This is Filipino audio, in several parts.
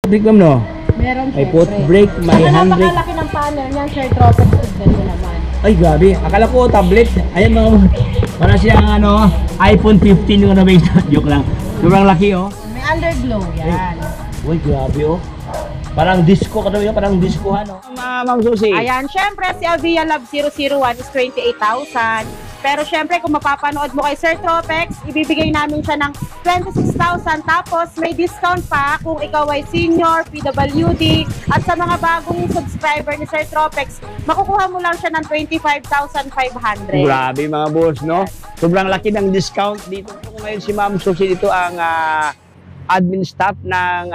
Brake ma'am, no? Meron May foot brake, may handbrake. Napakalaki ng panel niyan, Sir Tropex. Tignan mo naman. Ay, grabe. Akala ko tablet. Ayan mga, para siyang ano, iPhone 15 yung nabing. Joke lang. Sobrang laki, oh. May underglow, yan. Uy, grabe, oh. Parang disco, katabi niya, parang discohan, oh. Ma'am Susie. Ayan, syempre si Avia Love 001 is 28,000. Pero syempre kung mapapanood mo kay Sir Tropex, ibibigay namin siya ng 26,000. Tapos may discount pa kung ikaw ay senior, PWD, at sa mga bagong subscriber ni Sir Tropex, makukuha mo lang siya ng 25,500. Grabe mga boss, no? Sobrang laki ng discount dito. Kung ngayon si Ma'am Susie dito ang admin staff ng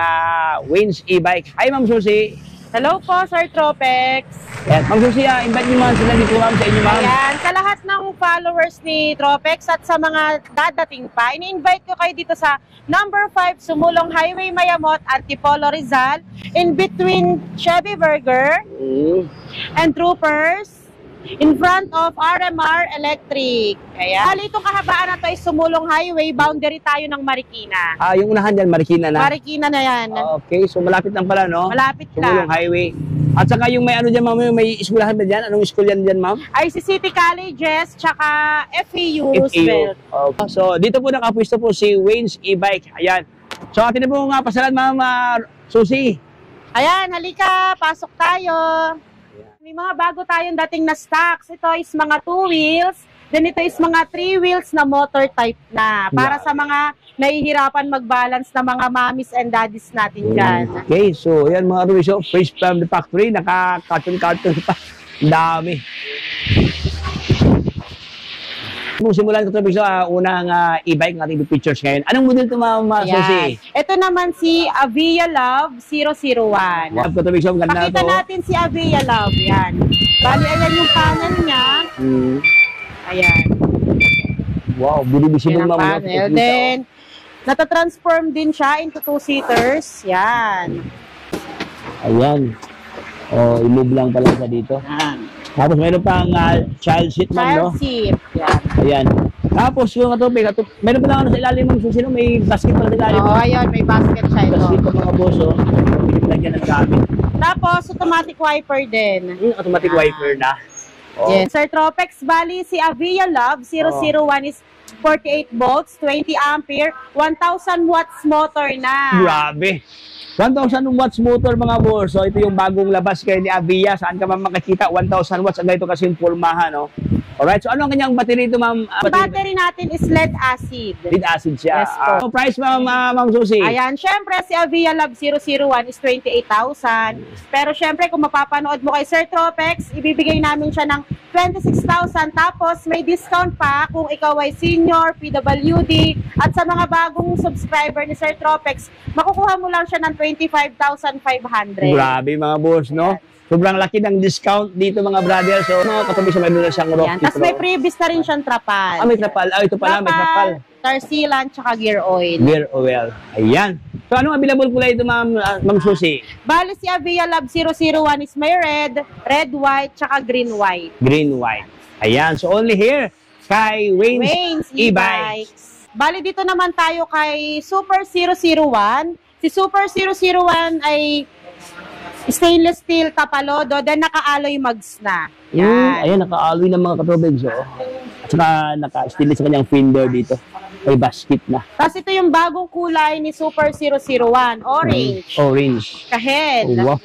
Wayne's e-bike. Hi Ma'am Susie. Hello po, Sir Tropex. Yes, Ma'am Susie, invite niyo ma'am sila dito ma'am sa inyo ma'am. Ayan, sa lahat ng followers ni Tropex at sa mga dadating pa, ini-invite ko kayo dito sa number 5 Sumulong Highway Mayamot, Antipolo Rizal, in between Chevy Burger and Troopers, in front of RMR Electric. Ayan. Hali itong kahabaan na ito ay Sumulong Highway, boundary tayo ng Marikina. Yung unahan dyan, Marikina na? Marikina na yan. Okay, so malapit lang pala, no? Malapit Sumulong lang. Highway. At saka yung may ano dyan, ma'am, may eskwelahan ba dyan? Anong school yan dyan, ma'am? ICCT Colleges, tsaka FEU Roosevelt. Okay. So, dito po nakapwisto po si Wayne's e-bike. Ayan. So, atin na po nga pasalan, ma'am Susie. Ayan, halika, pasok tayo. May mga bago tayong dating na stocks. Ito is mga 2 wheels. Then ito is mga 3 wheels na motor type na. Para sa mga nahihirapan mag-balance na mga mommies and daddies natin dyan. Okay, so ayan mga Ruiso, fresh from the factory. Naka-carton pa. Dami. Kung simulan ko ito, unang e-bike ng ating pictures ngayon. Anong model ito, Ma'am Susie? Ito naman si Avia Love 001. Pakita natin si Avia Love. Yan. Bali, ayan yung panel niya. Ayan. Wow, binibisible Ma'am. Then, natatransform din siya into 2-seaters. Yan. Ayan. I-move lang pala siya dito. Yan. Tapos mayroon pang child seat, ma'am, no? Child seat. Yan. Ayan. Tapos yung katubig, meron pa lang ano sa ilalim ng susino, may basket pala sa ilalim. Oo, ayun, may basket siya ito. Basket ng mga boso, lagyan ng gamit. Tapos, automatic wiper din. Automatic wiper na. Yes. Sir Tropex, bali si Avia Love 001 is 48 volts, 20 ampere, 1,000 watts motor na. Grabe. 1,000 watts motor mga boss. So ito yung bagong labas kayo ni Avia. Saan ka man makikita? 1,000 watts. Ang ganito kasi yung pulmahan, no? Alright. So ano ang kanyang battery ito, ma'am? Ang battery natin is lead acid. Lead acid siya. Yes po. So price, ma'am Susie? Ayan. Syempre, si Avia Love 001 is 28,000. Pero syempre, kung mapapanood mo kay Sir Tropex, ibibigay namin siya ng 26,000. Tapos may discount pa kung ikaw ay senior, PWD, at sa mga bagong subscriber ni Sir Tropex, makukuha mo lang siya ng 25,500. Grabe mga boss, no? Sobrang laki ng discount dito mga brother. So, no, katabi siya may siyang Rocky Pro. Tapos may previous na rin siyang trapal. May trapal. Ito pala, may trapal. Tarsilan, tsaka gear oil. Gear oil. Ayan. So, anong available kulay ito, ma'am Susie? Bali si Avia Love 001 is may red, white, tsaka green white. Green white. Ayan. So, only here kay Wayne's e-bikes. Bali dito naman tayo kay Super 001. Si Super 001 ay stainless steel tapalodo, then naka-alloy mugs na. Yan. Ayan, naka-alloy ng mga katubig. So, at saka naka-stainless sa kanyang fender dito. May basket na. Tapos ito yung bagong kulay ni Super 001, orange. Orange. Kahel. Wow.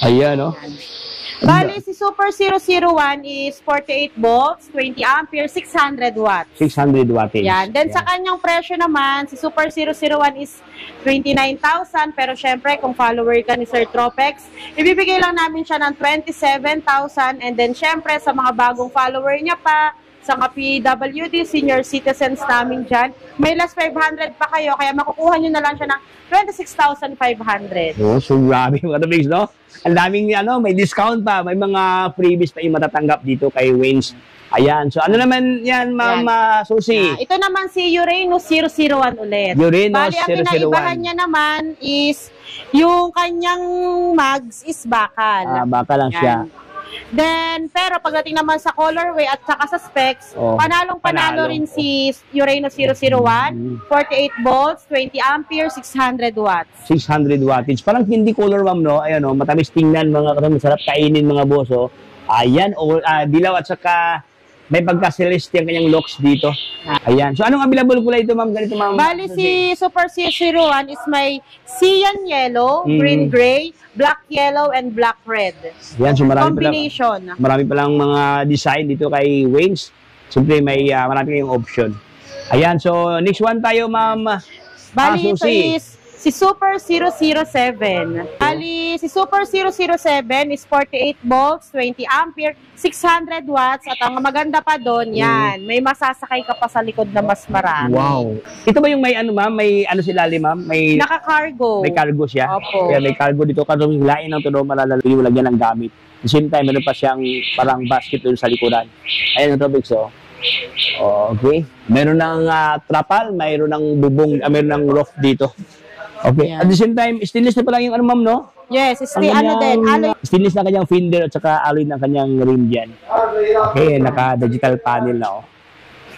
Ayan, no? Bali, si Super 001 is 48 volts, 20 ampere, 600 watts. 600 wattage. Yan. Then sa kanyang presyo naman, si Super 001 is 29,000. Pero syempre, kung follower ka ni Sir Tropex, ibibigay lang namin siya ng 27,000. And then syempre, sa mga bagong follower niya pa, sa mga PWD, senior citizens namin dyan, may last 500 pa kayo, kaya makukuha nyo na lang siya ng 26,500. Oh, so grabe mga katabigs, no? Ang daming, may discount pa, may mga freebies pa yung matatanggap dito kay Wayne's. Ayan, so ano naman yan, Ma'am Susie? Ito naman si Uranus 001 ulit. Uranus 001. Bali, ang pinaibahan niya naman is, yung kanyang mugs is bakal. Bakal lang siya. Then, pero pagdating naman sa colorway at saka sa specs, Oh, panalo rin si Urano 001, 48 volts, 20 ampere, 600 watts. 600 wattage. Parang hindi color, ma'am, no? Ayan, no? Matamis tingnan, mga kasama. Sarap kainin, mga boss, oh. Ayan, dilaw at saka may pagka-celeste ang kanyang looks dito. Ayan. So, anong available kulay ito, ma'am? Ganito, ma'am. Bali, si Super 001 is may cyan yellow, green gray, black yellow, and black red. Ayan, so Combination. Marami palang mga design dito kay Wings. Siyempre, may marami kayong option. Ayan, so next one tayo, ma'am. Bali, ito Susi. is si Super 007. Bali, si Super 007 is 48 volts, 20 ampere, 600 watts, at ang maganda pa doon, yan, may masasakay ka pa sa likod na mas marami. Wow. Ito ba yung may ano, ma'am? May ano sila, ma'am? May Naka-cargo. may cargo siya. Opo. Kaya may cargo dito. Kasi hilain ng tulo, malalagay yung lagyan ng gamit. At the same time, meron pa siyang parang basket doon sa likuran. Ayan ang topics, oh. Okay. Meron ng trapal, meron ng bubong, meron ng roof dito. Okay. Yeah. At the same time, stainless na pala yung ano, ma'am, no? Yes, Ang kanyang- stainless na kanyang fender at saka alloy ng kanyang rim dyan. Okay, naka-digital panel na, oh.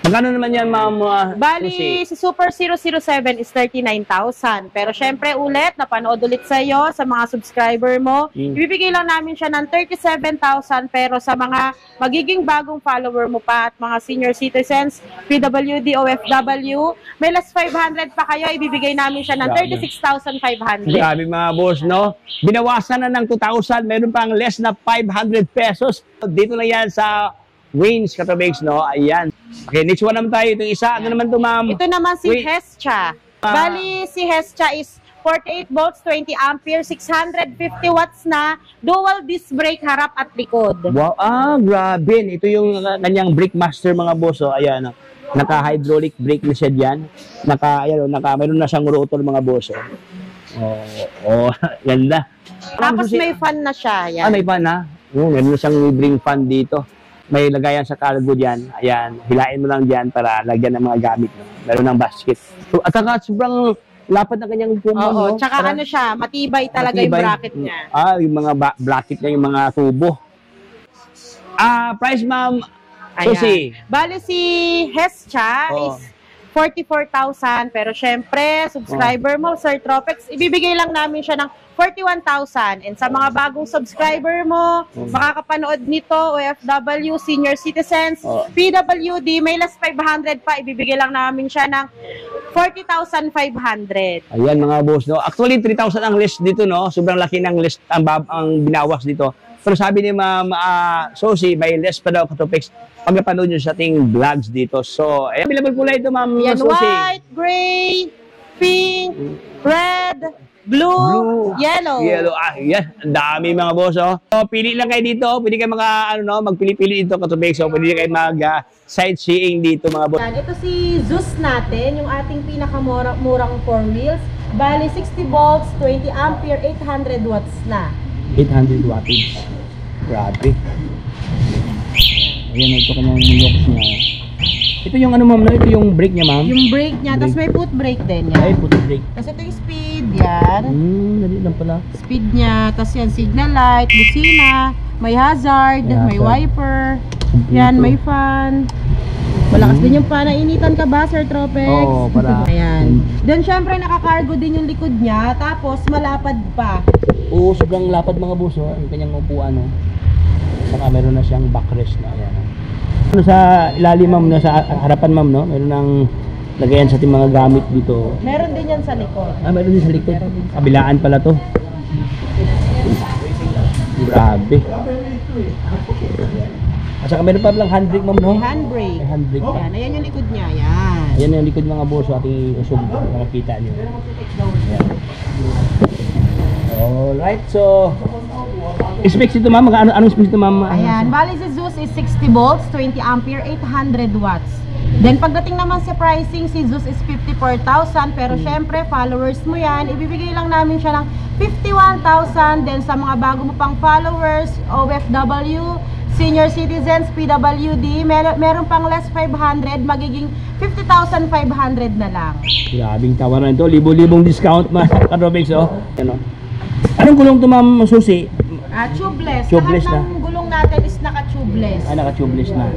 Magkano naman yan, ma'am? Bali, Susi? si Super 007 is 39,000. Pero syempre ulit, napanood ulit sa'yo, sa mga subscriber mo, ibibigay lang namin siya ng 37,000. Pero sa mga magiging bagong follower mo pa at mga senior citizens, PWD, OFW, may less 500 pa kayo, ibibigay namin siya ng 36,500. Grabe, mga boss, no? Binawasan na ng 2,000, meron pang less na 500 pesos. Dito na yan sa Wings Katobigs, no? Ayan. Okay, next one naman tayo. Itong isa, ano naman ito, ma'am? Ito naman si Wait. Hescha. Bali, si Hescha is 48 volts, 20 ampere, 650 watts na, dual disc brake harap at likod. Wow, grabe. Ito yung kanyang brake master, mga boss, oh. Ayan, oh. Naka-hydraulic brake na siya dyan. Mayroon na siyang rotor, mga boss, oh. Yan na. Tapos may fan na siya. Yan. May fan, ha? Meron na siyang libreng fan dito. May lagayan sa cargo dyan. Ayan, hilain mo lang dyan para lagyan ng mga gamit. Meron ng basket. So, at saka sobrang lapad ng kanyang pumong. Oo, tsaka ano siya, matibay talaga yung bracket niya. Yung mga bracket niya, yung mga tubo. Price, ma'am, Susi. Bali si Hescha is 44,000. Pero syempre, subscriber mo, Sir Tropex, ibibigay lang namin siya ng 41,000. And sa mga bagong subscriber mo, makakapanood nito, OFW, senior citizens, PWD, may less 500 pa, ibibigay lang namin siya ng 40,500. Ayan, mga boss, no? Actually, 3,000 ang list dito, no? Sobrang laki ng list ang binawas dito. Pero sabi ni Ma'am Susi, may less pa daw Katopics pag napanood nyo sa ating vlogs dito. So, available kulay ito, Ma'am Yan, Susi. white, gray, pink, red, blue, yellow. Yan. Ang dami, mga boss, oh. So, pili lang kayo dito. Pwede kayo magpili-pili dito, Katopics. So, pwede kayo mag-sightseeing dito, mga boss. Yan, ito si Zeus natin, yung ating pinakamurang 4 wheels. Bali, 60 volts, 20 ampere, 800 watts na. 800 wattage. Grabe. Ayan, ito kanyang locks niya. Ito yung ano, ma'am, ito yung brake niya, ma'am. Yung brake niya, tapos may foot brake din yan. Ay, puto brake. Tapos ito yung speed, yan. Dali lang pala. Speed niya, tapos yan, signal light, busina, may hazard, may wiper, yan, may fan. Malakas din yung fan. Nainitan ka ba, Sir Tropex? Oo, para. Ayan. Then, syempre, nakakargo din yung likod niya, tapos malapad pa. Oo, sobrang lapad, mga boss, oh. Yung kanyang upuan, oh. Saka meron na siyang backrest na, ayan. Ano sa ilalim, ma'am, sa harapan, ma'am, no? Meron ng lagayan sa ating mga gamit dito. Meron din yan sa likod. Meron din sa likod. Kabilaan pala to. Grabe. At saka meron pa palang handbrake, ma'am, no? May handbrake. May handbrake pa. Yan, ayan yung likod niya, yan. Ayan yung likod, mga boss, ating usog. Nakakita nyo. Alright, so specs ito, ma'am. Anong specs ito, ma'am? Ayan, bali si Zeus is 60 volts, 20 ampere, 800 watts. Then pagdating naman sa pricing, si Zeus is 54,000. Pero syempre, followers mo yan, ibibigay lang namin siya ng 51,000. Then sa mga bago mo pang followers, OFW, senior citizens, PWD, meron pang less 500, magiging 50,500 na lang. Grabing tawaran ito. Libo-libong discount, mga Katopics, oh. Ano? Anong gulong ito, ma'am Susi? Tubeless. Tubeless Lahat na. ng gulong natin is naka-tubeless. Naka-tubeless na.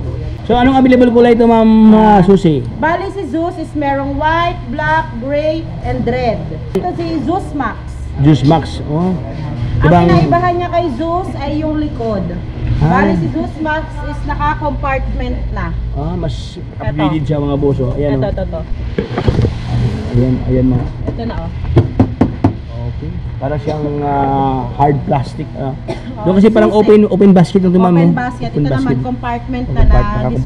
So, anong available kulay ito, Ma'am Susie? Bali si Zeus is merong white, black, gray, and red. Ito si Zeus Max. Zeus Max, oh. Ang kinaibahan niya kay Zeus ay yung likod. Bali si Zeus Max is naka-compartment na. Mas upgraded siya mga boss, oh. Ayan, Ito. Ayan mga. Ito na, oh. Okay. Para siyang hard plastic. Doon kasi parang open basket lang naman. Open basket. Ito naman compartment na ni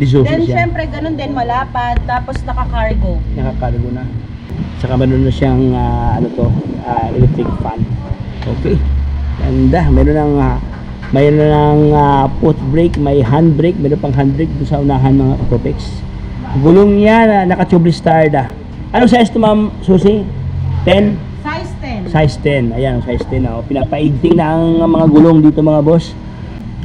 Zeus. Then syempre ganun din malapad. Tapos naka-cargo. Naka-cargo na. Saka meron na siyang electric fan. Okay. Ganda. Mayroon ng foot brake, may hand brake, meron pang hand brake doon sa unahan mga Tropex. Gulong niya naka-tubeless tire na. Anong size to, Ma'am Susie? 10? Size 10. Size 10. Ayan, size 10 na. Pinapaigting na ang mga gulong dito mga boss.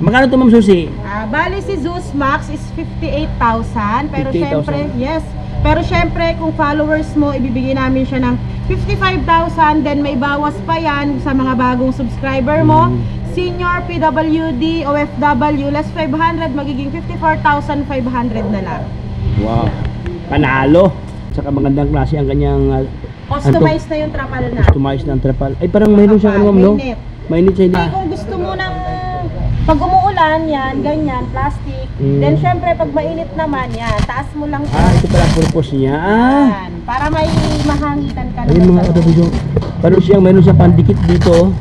Magkano to, Ma'am Susie? Bali si Zeus Max is 58,000. Pero 58,000? syempre, yes. Pero syempre, kung followers mo, ibibigay namin siya ng 55,000. Then may bawas pa yan sa mga bagong subscriber mo. Senior, PWD, OFW, less 500, magiging 54,500 na lang. Wow. Panalo. Saka magandang klase ang kanyang Customized na yung trapal na. Customized na ang trapal. Ay, parang mayroon siyang ano, no? Mainit siya na. Kung gusto mo ng pag umuulan, yan, ganyan, plastic. Then syempre, pag mainit naman, yan, taas mo lang. Ito pala purpose niya. Yan, para may mahangitan ka naman. Ayun mga katabidyo. Mayroon siyang pandikit dito.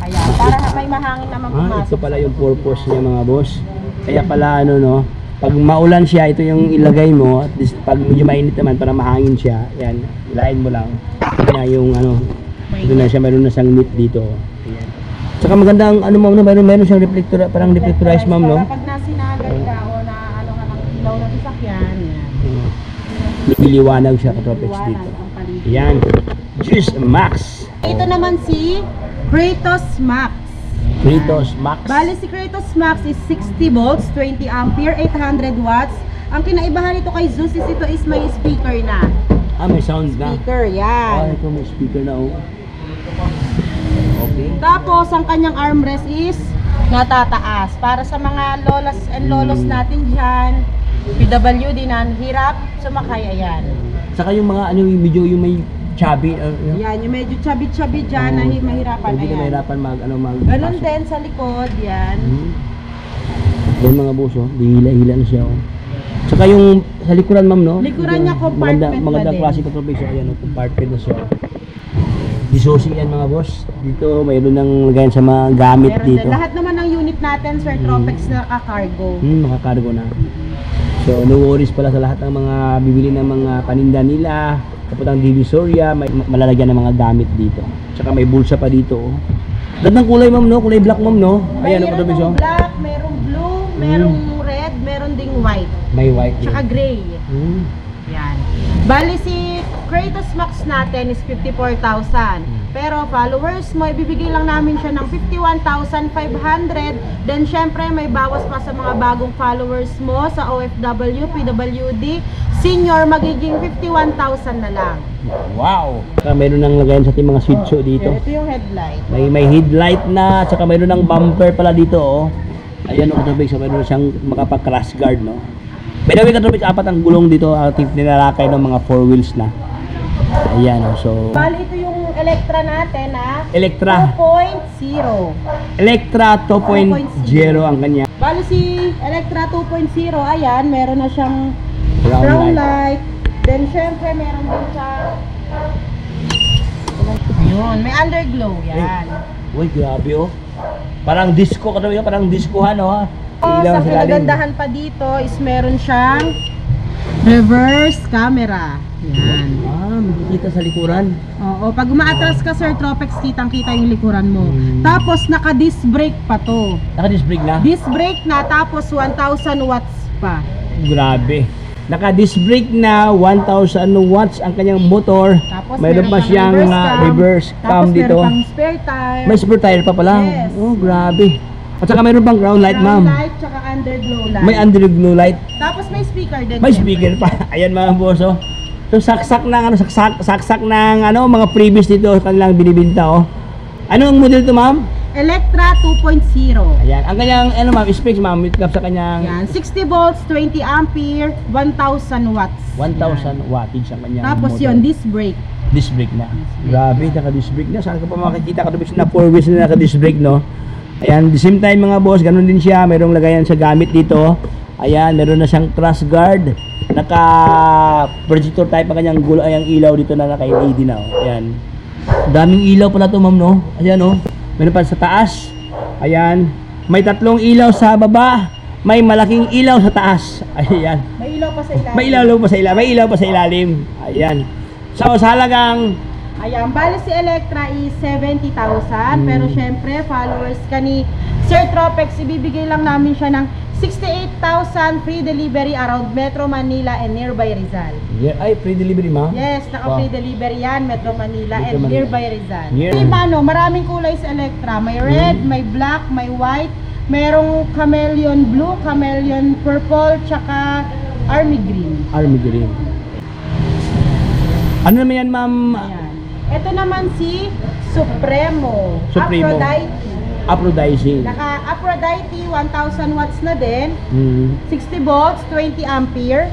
Ayan, para may mahangin naman pumasok. Ito pala yung purpose niya mga boss. Kaya pala pag maulan siya, ito yung ilagay mo. At least pag medyo mainit naman, para mahangin siya, yan, ilain mo lang. Ito na yung ito na siya, mayroon na siyang knit dito. Ayan. Saka magandang meron siyang reflector, parang reflectorized, Ma'am, no? Pag nasinagan ka o na ka ng ilaw ng sasakyan, yan. Niliwanag siya Tropex dito. Yan. Zeus Max. Ito naman si Kratos Max. Kratos Max. Bali si Kratos Max is 60 volts, 20 ampere, 800 watts. Ang kinaibahan nito kay Zeus is ito is may speaker na. May sound na. Speaker, yan. Ito may speaker na, oh. Okay. Tapos ang kanyang armrest is natataas para sa mga lolas and lolos natin diyan. PWD na hirap sumakay, ayan. Saka yung mga medyo yung may chubby. Yan, yung medyo chubby diyan na mahirapan, hindi ayan. mahirapan mag Ganun din sa likod, yan. Yan mga boso, hila-hila na siya, oh. Saka yung sa likuran, Ma'am, no? Likuran niya compartment maganda klase ko Tropex, ayan, compartment na siya. Disusi yan mga boss. Dito mayroon ng lagayan sa mga gamit dito. Lahat naman ng unit natin, Sir Tropex, naka-cargo. Naka-cargo na. So no worries pala sa lahat ng mga bibili ng mga paninda nila. Kaputang divisoria, may malalagyan ng mga gamit dito. Tsaka may bulsa pa dito, oh. Gandang kulay, Ma'am, no? Kulay black, Ma'am, no? Ayan, mayroong black, mayroong blue, mayroong red, mayroong ding white. May white. Tsaka gray. Yan. Bali si Kratos Max natin is 54,000. Pero followers mo, ibibigay lang namin siya ng 51,500. Then syempre may bawas pa sa mga bagong followers mo sa OFW, PWD, senior, magiging 51,000 na lang. Wow! Saka mayroon ng lagayan sa ating mga switcho dito. Ito yung headlight. May headlight na, saka mayroon ng bumper pala dito, oh. Ayan, oh, Tropex, mayroon siyang makapag-crash guard, no? By the way, Tropex, 4 ang gulong dito, ating nilalakay ng mga 4 wheels na. Ayan, oh, so... Bali, ito yung Electra natin, ha? Electra 2.0. Electra 2.0 ang kanya. Bali si Electra 2.0, ayan, meron na siyang brown light. Then syempre meron din siya. Ayun, may underglow, yan. Uy, grabe, oh. Parang disco ka daw yun, parang discohan, oh. Sa pinagandahan pa dito is meron siyang reverse camera. Yan. Makikita sa likuran. Oo, pag umaatras ka, Sir Tropex, kitang-kita yung likuran mo. Tapos naka-disc brake pa to. Naka-disc brake na? Disc brake na, tapos 1,000 watts pa. Grabe. Naka-disc brake na, 1,000 watts ang kanyang motor. Tapos mayroon pa siyang reverse cam dito. Tapos meron pang spare tire. May spare tire pa pala? Yes. Oh, grabe. At saka mayroon pang ground light, Ma'am. Ground light, tsaka underglow light. May underglow light. Tapos may speaker din. May speaker pa. Ayan mga boss, oh. So saksak ng saksak ng mga previous dito kanilang binibenta, oh. Ano ang model to, Ma'am? Electra 2.0. Ayan. Ang kanyang, ano ma'am, specs ma'am, with cap sa kanyang Yan, 60 volts, 20 ampere, 1,000 watts. 1,000 wattage ang kanyang Tapos motor. yun, disc brake. Disc brake na. Grabe, naka-disc brake na. Saan ka pa makikita ka na 4 wheels na naka-disc brake, no? Ayan, the same time mga boss, ganun din siya. Mayroong lagayan sa gamit dito. Ayan, meron na siyang crash guard. Naka-projector type ang kanyang gulo, ay ang ilaw dito na naka-LED na. Oh. Ayan. Daming ilaw pala to ma'am, no? Ayan, oh. Meron pa sa taas. Ayan. May 3 ilaw sa baba. May malaking ilaw sa taas. Ayan. May ilaw pa sa ilalim. May ilaw pa sa ilalim. May ilaw pa sa ilalim. Ayan. So, sa halagang Ayan, bali si Electra is 70,000. Pero syempre, followers ka ni Sir Tropex, ibibigay lang namin siya ng 68,000 free delivery around Metro Manila and nearby Rizal. yeah, ay, free delivery ma? Yes, naka-free delivery yan, Metro Manila Metro and Manila. nearby Rizal. Yeah. Kasi mano, maraming kulay sa Electra. May red, may black, may white, merong chameleon blue, chameleon purple, tsaka army green. Army green. Ano naman yan ma'am? Ayan. Ito naman si Supremo. Supremo. Aphrodite. Naka-Aphrodite, 1,000 watts na din. 60 Mm. volts, 20 ampere.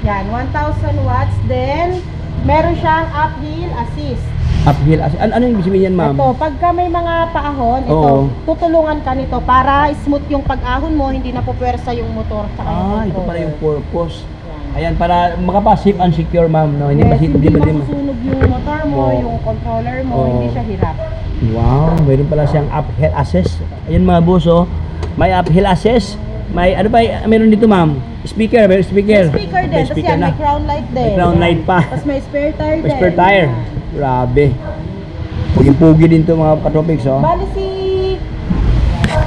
Yan, 1,000 watts. Then, meron siyang uphill assist. Uphill. Ano yung ibig sabihin yan ma'am? Ito, pagka may mga paahon, ito, Oo. tutulungan ka nito para smooth yung pag-ahon mo, hindi na pupwersa yung motor. Tsaka yung Ito pala controller. yung purpose. Ayan, para makapa-safe and secure ma'am, no? Hindi Yes, ba hindi ba masusunog yung motor mo, Oo. yung controller mo, Oo. hindi siya hirap. Wow, mayroon pala siyang uphill assist. Ayan mga boss, oh. May uphill assist. May ano pa meron dito ma'am? Speaker, may speaker. May speaker din, May tapos speaker yan, na. may crown light din. May crown light pa. Tapos may spare tire May din. spare tire. Grabe. Puging-pugi din to mga katropics, oh. Bali si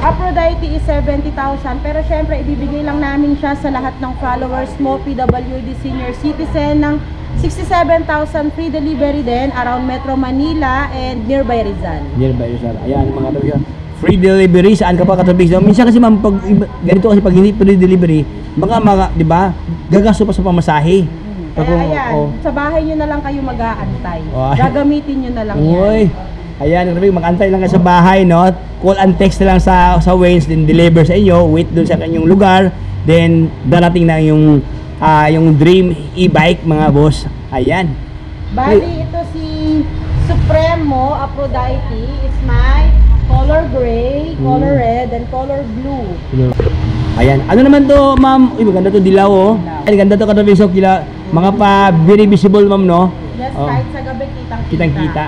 Aphrodite is 70,000, pero syempre ibibigay lang namin siya sa lahat ng followers mo, PWD senior citizen, ng 67,000 free delivery din around Metro Manila and nearby Rizal. Nearby Rizal. Ayan mga katropics. Free delivery saan ka pa katropics? Minsan kasi ma'am pag ganito kasi pag hindi free delivery, mga 'di ba? Gagasto pa sa pamasahe. Kaya ayan, sa bahay nyo na lang kayo mag-aantay. Oh. Gagamitin nyo na lang Uy. yan. Ayan, mag-antay lang kayo sa bahay, no? Call and text na lang sa Waze, then deliver sa inyo, wait dun sa kanyang lugar, then darating na yung dream e-bike mga boss. Ayan. Bali, ito si Supremo Aphrodite is my color gray, color red, and color blue. Ayan. Ano naman to, ma'am? Uy, maganda to, dilaw, oh. Ay, ganda to, katabing sok, mga pa very visible, ma'am, no? Yes, Oh. kahit sa gabi kitang-kita. Kitang-kita.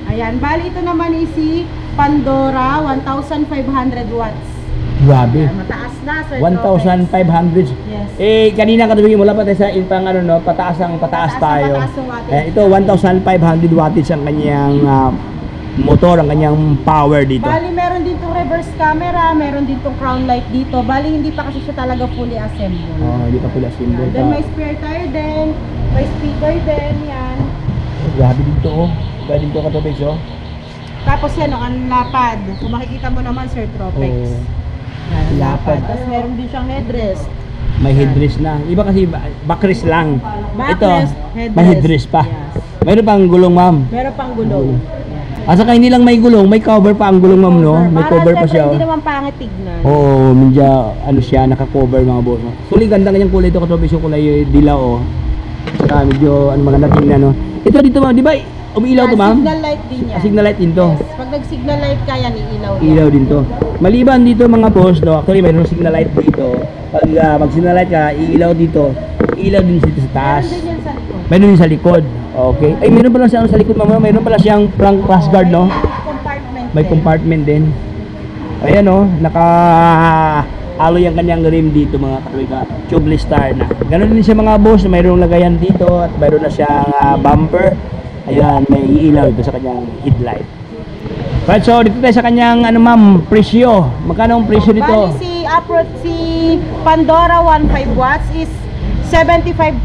Ayan, bali ito naman is si Pandora, 1,500 watts. Grabe. Ayan, mataas na, Sir 1,500. Yes. Eh, kanina katabing mula pa tayo sa pang ano, no? Pataas tayo. Pataas ang wattage. Ayan, ito, 1,500 wattage ang kanyang motor, ang kanyang power dito. Bali, meron din tong reverse camera, meron din tong crown light dito. Bali, hindi pa kasi siya talaga fully assembled. Oh, hindi pa pula symbol. Then may spare tire din, may speaker din, yan. Grabe dito, oh. Grabe dito katopix, oh. Tapos yan, ang lapad. Kung makikita mo naman, Sir Tropex. Oh. Yan, ang Lapad. lapad. Tapos meron din siyang headrest. May headrest na. Iba kasi backrest lang. Backrest, Ito, may headrest pa. Yes. Mayroon pang gulong, ma'am. Meron pang gulong. At saka hindi lang may gulong, may cover pa ang gulong, ma'am, no? May Para cover pa syempre, siya, hindi oh. naman pangit tignan. Oo, medyo ano siya, naka-cover mga boss. Kulay ganda kanyang kulay ito, katopix yung kulay dilaw, oh. Saka medyo ano maganda tingnan, no? Ito dito, ma'am, di ba? Umiilaw to, ma'am? Signal light din yan. Signal light din to. Yes. Pag nag-signal light ka yan, iilaw yan. Ilaw din to. Maliban dito mga boss, no? Actually mayroong signal light dito. Pag mag-signal light ka, iilaw dito. Ilaw din dito sa taas. Meron din yan sa likod. Mayroon din sa likod. Okay. Ay, meron pala siyang sa likod, mama. Mayroon pala siyang prank crash guard, no? Compartment May din. compartment din. Ayan, no? Aloy ang kanyang rim dito, mga katwika. Tubeless star na. Ganon din siya mga boss. Mayroong lagayan dito at mayroon na siyang bumper. Ayan, may ilaw ito sa kanyang headlight. Right, so dito tayo sa kanyang ano ma'am, presyo. Magkano ang presyo dito? Bali si Pandora 1.5 watts is 75,000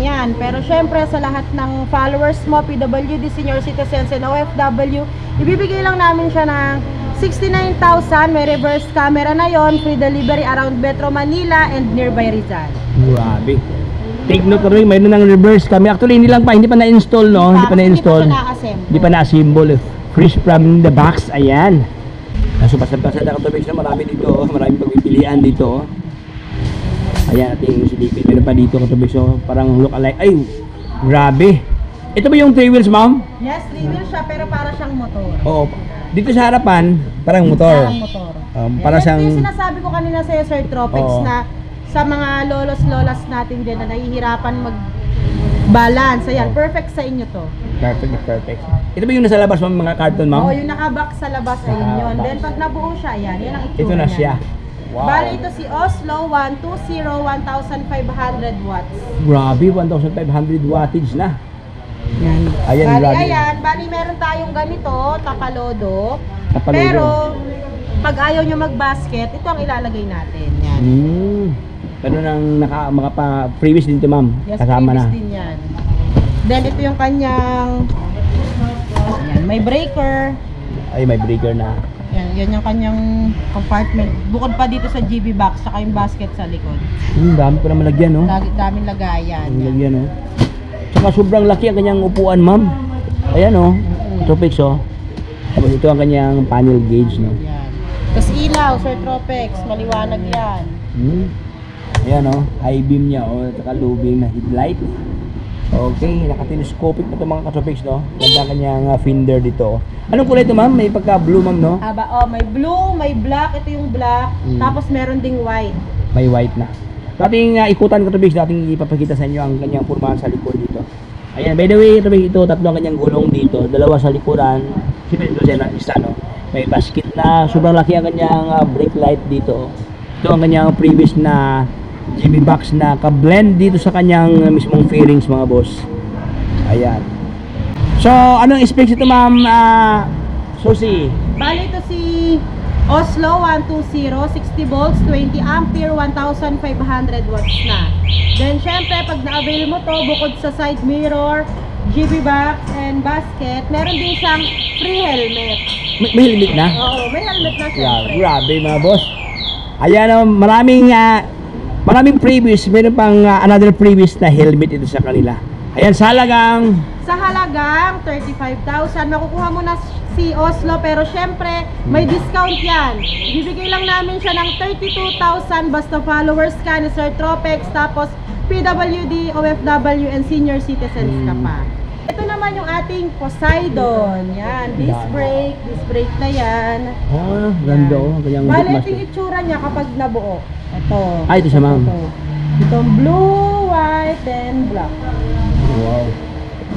yan. Pero syempre sa lahat ng followers mo, PWD, senior citizens, and OFW, ibibigay lang namin siya ng 69,000. May reverse camera na yon, free delivery around Metro Manila and nearby Rizal. Grabe. Take note rin, mayroon ng reverse camera. Actually, hindi pa na-install, no? Hindi pa na-install. Hindi pa siya na-assemble. Hindi pa na-assemble. Fresh from the box. Ayan. So basta-basta na katubig na marami dito, maraming pagpipilian dito. Ayan, ating silipin. Meron pa dito katubig, so parang look alike. Ay, grabe. Ito ba yung 3 wheels, ma'am? Yes, 3 wheels siya pero para siyang motor. Oo. Dito sa harapan, parang motor. Parang motor. Para siyang... Ito yung sinasabi ko kanina sa'yo, Sir Tropex, Oo. na sa mga lolos-lolas natin dyan na nahihirapan mag-balance. Ayan, perfect sa inyo to. Perfect. Ito ba yung nasa labas, ma'am, mga carton, ma'am? Oo, yung nakabox sa labas ay yun. Then pag nabuo siya, yan ang itsura Ito na niya. siya. Wow. Bali ito si Oslo 120 1,500 watts. Grabe, 1,500 wattage na. Yan. Ayan, Bali, grabe. ayan. Bali, meron tayong ganito, tapalodo. Tapalodo. Pero, pag ayaw nyo mag-basket, ito ang ilalagay natin. Yan. Pero nang freebies din ito, ma'am. Yes, Kasama na. previous din yan. Then, ito yung kanyang, yan, may breaker. Ay, may breaker na. Yan yung kanyang compartment. Bukod pa dito sa GB box, saka yung basket sa likod. Dami ko na malagyan, no? Daming lagayan. Yan. Malagyan, no? Saka sobrang laki ang kanyang upuan, ma'am. Ayan, no? Tropex, oh. Tapos ito ang kanyang panel gauge, no? Yan. Tapos ilaw, Sir Tropex, maliwanag yan. Ayan, oh. High beam niya, oh. Saka low beam na headlight. Okay, naka-telescopic na ito mga katropex, no? Ganda kanyang fender dito. Anong kulay ito, ma'am? May pagka-blue, ma'am, no? May blue, may black. Ito yung black. Tapos meron ding white. May white na. Sa ating ikutan katropex, dating ipapakita sa inyo ang kanyang pormahan sa likod dito. Ayan, by the way, katropex, ito, tatlo ang kanyang gulong dito. Dalawa sa likuran. Siyempre, ito siya isa, no? May basket na. Sobrang laki ang kanyang brake light dito. Ito ang kanyang previous na GB box na ka-blend dito sa kanyang mismong fairings, mga boss. Ayan. So, anong specs ito, ma'am? Susi? Bali ito si Oslo 120, 60 volts, 20 ampere, 1,500 watts na. Then, syempre, pag na-avail mo to, bukod sa side mirror, GB box, and basket, meron din siyang free helmet. May helmet na? Oo, may helmet na syempre. Grabe, mga boss. Ayan, maraming previous, meron pang another previous na helmet ito sa kanila. Ayan, sa halagang 35,000, makukuha mo na si Oslo, pero syempre, may discount yan. Bibigay lang namin siya ng 32,000 basta followers ka ni Sir Tropex, tapos PWD, OFW, and senior citizens ka pa. Ito naman yung ating Poseidon. Yan, disc brake na yan. Oh, ganda, oh. Bali, ito yung itsura niya kapag nabuo. Ito. Ito siya, ma'am. Itong blue, white, and black. Wow.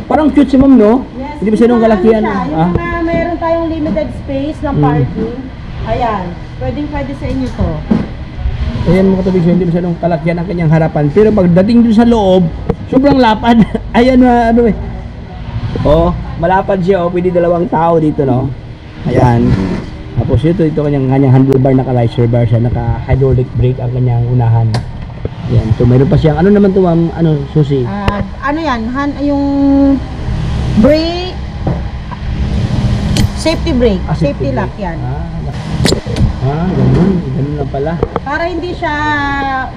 Parang cute si ma'am, no? Yes. Hindi ba siya nung kalakihan? Yung mga mayroon tayong limited space ng parking. Ayan. Pwede sa inyo to. Ayan, mga katubig, hindi ba siya nung kalakihan ang kanyang harapan. Pero pagdating doon sa loob, sobrang lapad. Ayan, oh, malapad siya, oh. Pwede dalawang tao dito, no? Ayan. Tapos ito kanyang handlebar, naka-riser bar siya, naka-hydraulic brake ang kanyang unahan. Ayan, so meron pa siyang, ano naman to, ma'am, susi? Ano yan, yung brake, safety brake, safety lock yan. Ganun lang pala. Para hindi siya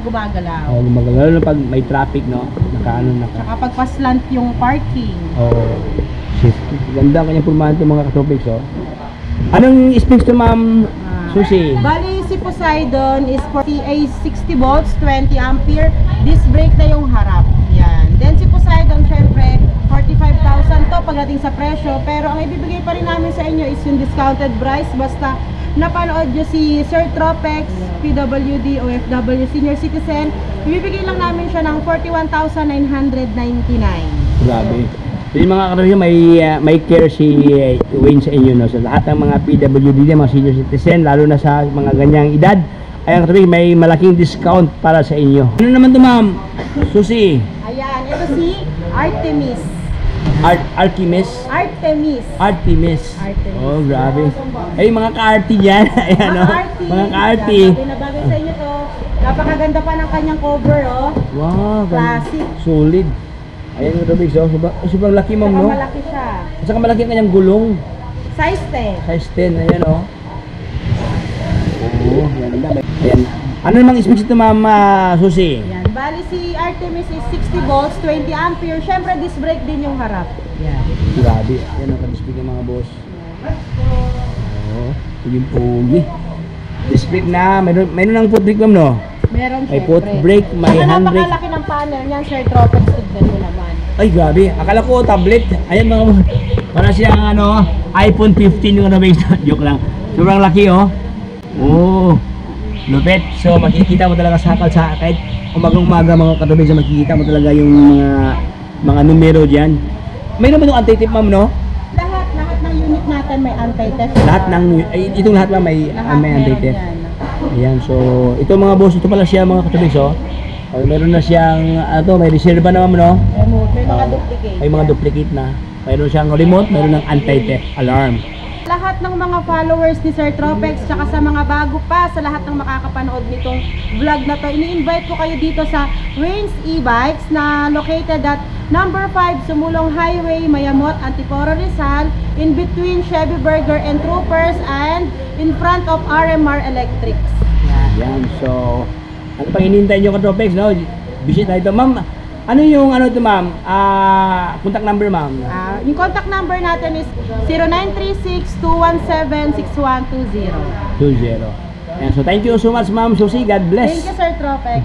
gumagalaw. Oh, gumagalaw na pag may traffic, no? Saka pagpaslant yung parking. Oh, safety. Ganda ang kanyang pulmahan ito, mga katropics, oh. Anong specs to, ma'am, Susi? Bali, si Poseidon is 60 volts, 20 ampere. Disc brake na yung harap. Yan. Then si Poseidon, syempre, 45,000 to pagdating sa presyo. Pero ang ibibigay pa rin namin sa inyo is yung discounted price. Basta napanood nyo si Sir Tropex, PWD, OFW, senior citizen, ibibigay lang namin siya ng 41,999. Grabe. Yung mga karoon, may care si Wayne sa inyo, no? So lahat ng mga PWD, mga senior citizen, lalo na sa mga ganyang edad, ay ang karoon, may malaking discount para sa inyo. Ano naman ito, ma'am? Susi? Ayan, ito si Artemis. Artemis. Oh, grabe. Ay, mga ka-arty dyan. Ayan, no? Mga ka-arty. Pinabagay sa inyo to. Napakaganda pa ng kanyang cover, oh. Wow, classic. Solid. Ayan yung Rubik, so sobrang laki, ma'am, no? Saka malaki siya. At saka malaki ang kanyang gulong. Size 10. Size 10, ayan, oh. Oo, ganda. Ayan. Ano namang specs ito, ma'am, Susi? Yan. Bali si Artemis is 60 volts, 20 ampere. Syempre, disc brake din yung harap. Yan. Grabe. Ayan ang ka-display ng mga boss. Oo. Pugi. Disc brake na, mayroon ng foot brake ma'am, no? Meron May syempre. foot brake, may Saka hand brake. napakalaki ng panel niyan, Sir Tropex. Tignan mo naman. Ay, grabe. Akala ko tablet. Ayan mga para siyang ano, iPhone 15 yung ano ba joke lang. Sobrang laki oh. Oh. Lupit. So makikita mo talaga sa kahit umagang-umaga mga katubig, so makikita mo talaga yung mga numero diyan. Mayroon ba yung anti-tip ma'am, no? Lahat ng unit natin may anti-test. Lahat ng itong lahat ma'am may anti-tip. Ayan, so ito mga boss, ito pala siya mga katubig, so meron na siyang may reserva na ma'am, no? May mga duplicate. May mga duplicate na. Mayroon siyang remote, mayroon ng anti-theft alarm. Lahat ng mga followers ni Sir Tropex, tsaka sa mga bago pa, sa lahat ng makakapanood nitong vlog na to, ini-invite ko kayo dito sa Wayne's E-Bikes na located at number 5 Sumulong Highway, Mayamot, Antipolo, Rizal, in between Chevy Burger and Troopers and in front of RMR Electrics. Yan, so ano pang hinihintay nyo ka Tropex, no? Visit na ito, ma'am. Ano yung ito ma'am? Contact number ma'am? Yung contact number natin is 0936-217-6120. 20. Yan, so thank you so much ma'am Susie, God bless. Thank you, Sir Tropex.